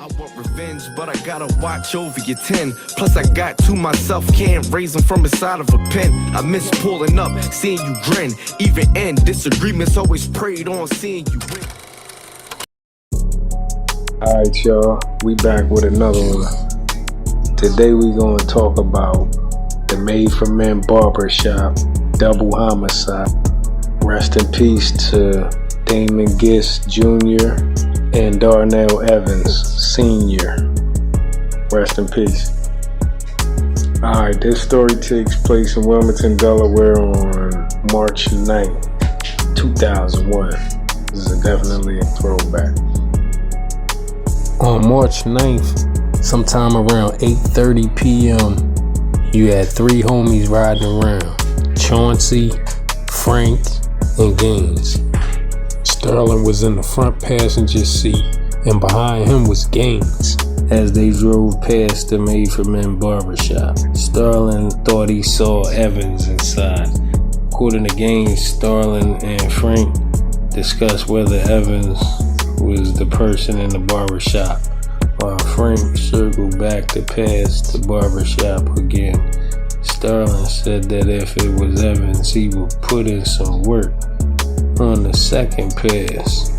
I want revenge, but I gotta watch over your 10. Plus I got two myself, can't raise them from inside of a pen. I miss pulling up, seeing you grin. Even in disagreements, always prayed on seeing you win. Alright y'all, we back with another one. Today we gonna talk about the Made for Men Barbershop double homicide. Rest in peace to Damon Gist Jr. and Darnell Evans Sr. Rest in peace. Alright, this story takes place in Wilmington, Delaware on March 9th, 2001. This is definitely a throwback. On March 9th, sometime around 8:30 p.m., you had three homies riding around: Chauncey, Frank, and Gaines. Sterling was in the front passenger seat, and behind him was Gaines. As they drove past the Made for Men Barbershop, Sterling thought he saw Evans inside. According to Gaines, Sterling and Frank discussed whether Evans was the person in the barbershop, while Frank circled back to pass the barbershop again. Sterling said that if it was Evans, he would put in some work. On the second pass,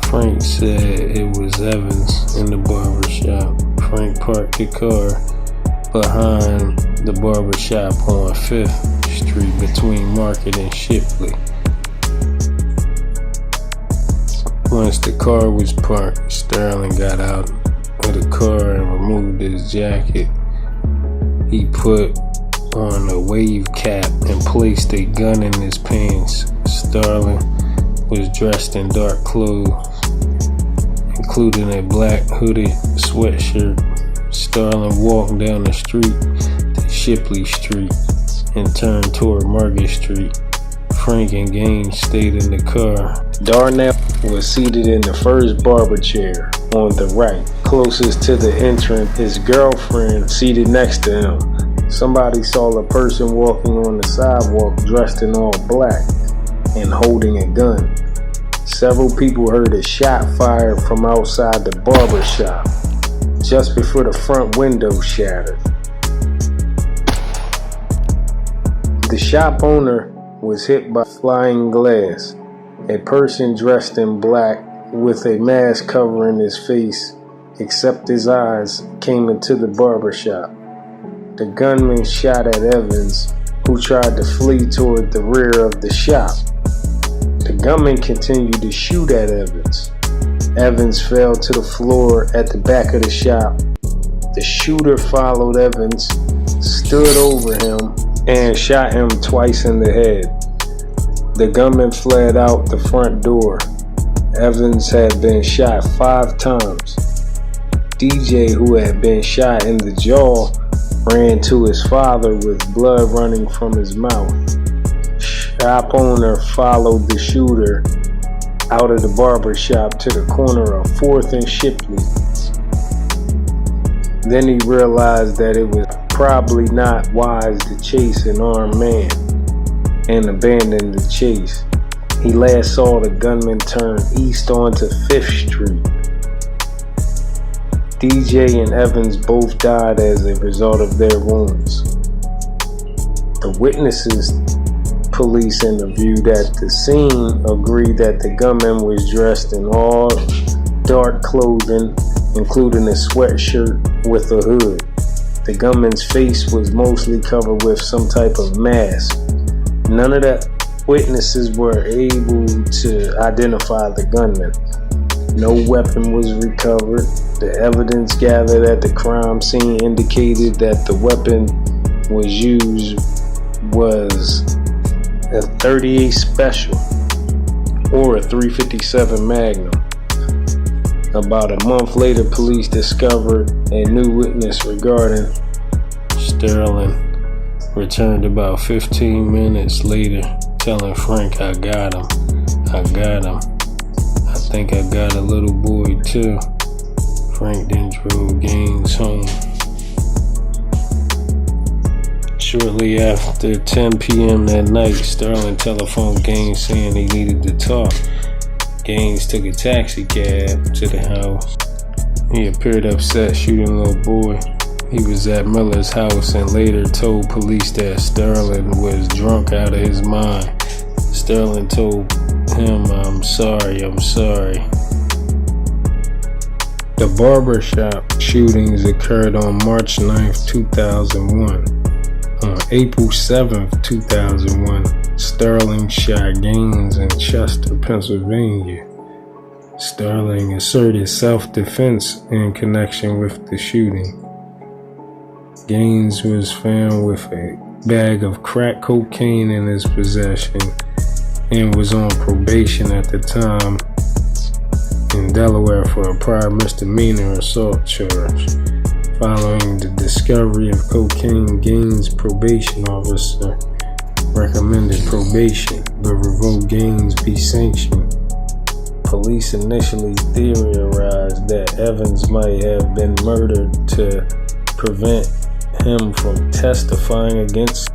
Frank said it was Evans in the barbershop. Frank parked the car behind the barbershop on 5th Street between Market and Shipley. Once the car was parked, Sterling got out of the car and removed his jacket. He put on a wave cap and placed a gun in his pants. Sterling was dressed in dark clothes, including a black hooded sweatshirt. Sterling walked down the street to Shipley Street and turned toward Market Street. Frank and Gaines stayed in the car. Darnell was seated in the first barber chair on the right, closest to the entrance. His girlfriend seated next to him. Somebody saw a person walking on the sidewalk dressed in all black and holding a gun. Several people heard a shot fired from outside the barber shop, just before the front window shattered. The shop owner was hit by flying glass. A person dressed in black with a mask covering his face except his eyes came into the barber shop. The gunman shot at Evans, who tried to flee toward the rear of the shop. The gunman continued to shoot at Evans. Evans fell to the floor at the back of the shop. The shooter followed Evans, stood over him, and shot him twice in the head. The gunman fled out the front door. Evans had been shot 5 times. DJ, who had been shot in the jaw, ran to his father with blood running from his mouth. Shop owner followed the shooter out of the barber shop to the corner of 4th and Shipley. Then he realized that it was probably not wise to chase an armed man and abandoned the chase. He last saw the gunman turn east onto 5th Street. DJ and Evans both died as a result of their wounds. The witnesses police interviewed at the scene agreed that the gunman was dressed in all dark clothing, including a sweatshirt with a hood. The gunman's face was mostly covered with some type of mask. None of the witnesses were able to identify the gunman. No weapon was recovered. The evidence gathered at the crime scene indicated that the weapon was used was a .38 Special or a .357 Magnum. About a month later, police discovered a new witness regarding Sterling. Returned about 15 minutes later, telling Frank, "I got him. I got him. I think I got a little boy too." Frank then drove Gaines home. Shortly after 10 p.m. that night, Sterling telephoned Gaines saying he needed to talk. Gaines took a taxi cab to the house. He appeared upset shooting a little boy. He was at Miller's house and later told police that Sterling was drunk out of his mind. Sterling told him, I'm sorry. The barbershop shootings occurred on March 9th, 2001. On April 7th, 2001, Sterling shot Gaines in Chester, Pennsylvania. Sterling asserted self-defense in connection with the shooting. Gaines was found with a bag of crack cocaine in his possession and was on probation at the time in Delaware for a prior misdemeanor assault charge. Following the discovery of cocaine, Gaines' probation officer recommended probation, but revoked Gaines be sanctioned. Police initially theorized that Evans might have been murdered to prevent him from testifying against.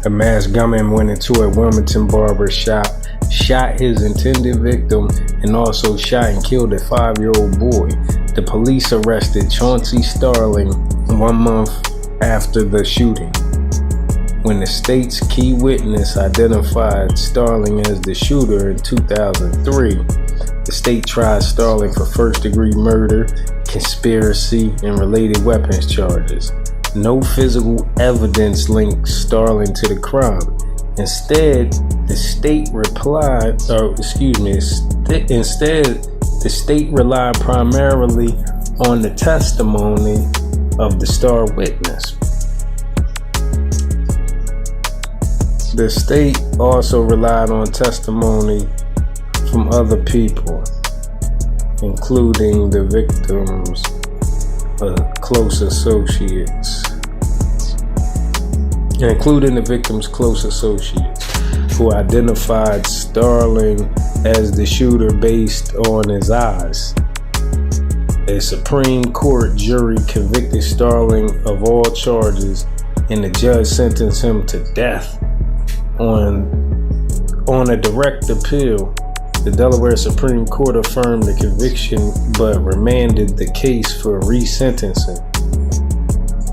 A masked gunman went into a Wilmington barber shop, shot his intended victim, and also shot and killed a 5-year-old boy. The police arrested Chauncey Sterling 1 month after the shooting. When the state's key witness identified Sterling as the shooter in 2003, the state tried Sterling for first-degree murder, conspiracy, and related weapons charges. No physical evidence linked Sterling to the crime. Instead, the state relied primarily on the testimony of the star witness. The state also relied on testimony from other people, including the victim's close associates, who identified Sterling as the shooter based on his eyes. A Supreme Court jury convicted Sterling of all charges, and the judge sentenced him to death. On a direct appeal, the Delaware Supreme Court affirmed the conviction but remanded the case for resentencing.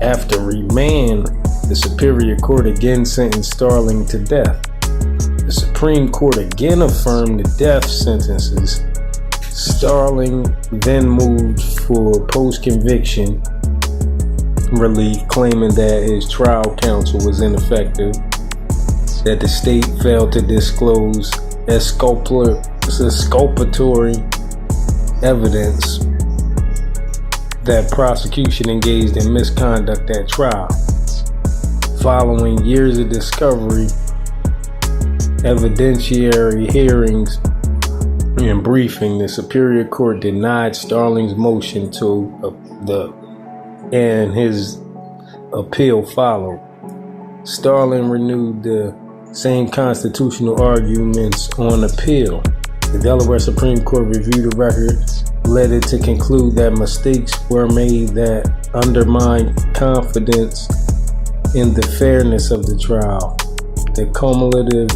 After remand, the Superior Court again sentenced Sterling to death. The Supreme Court again affirmed the death sentences. Sterling then moved for post-conviction relief, claiming that his trial counsel was ineffective, that the state failed to disclose exculpatory evidence, that prosecution engaged in misconduct at trial. Following years of discovery, evidentiary hearings, and briefing, the Superior Court denied Sterling's motion and his appeal followed. Sterling renewed the same constitutional arguments on appeal. The Delaware Supreme Court reviewed the record, led it to conclude that mistakes were made that undermined confidence in the fairness of the trial. The cumulative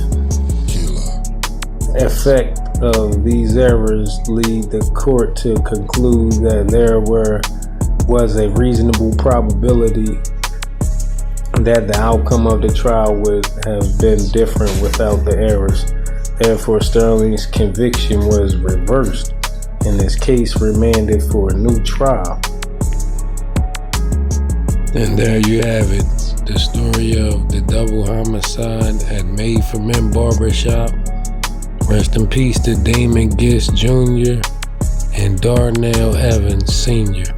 effect of these errors lead the court to conclude that there was a reasonable probability that the outcome of the trial would have been different without the errors. Therefore, Sterling's conviction was reversed and his case remanded for a new trial. And there you have it, the story of the double homicide at Made for Men Barbershop. Rest in peace to Damon Gist Jr. and Darnell Evans Sr.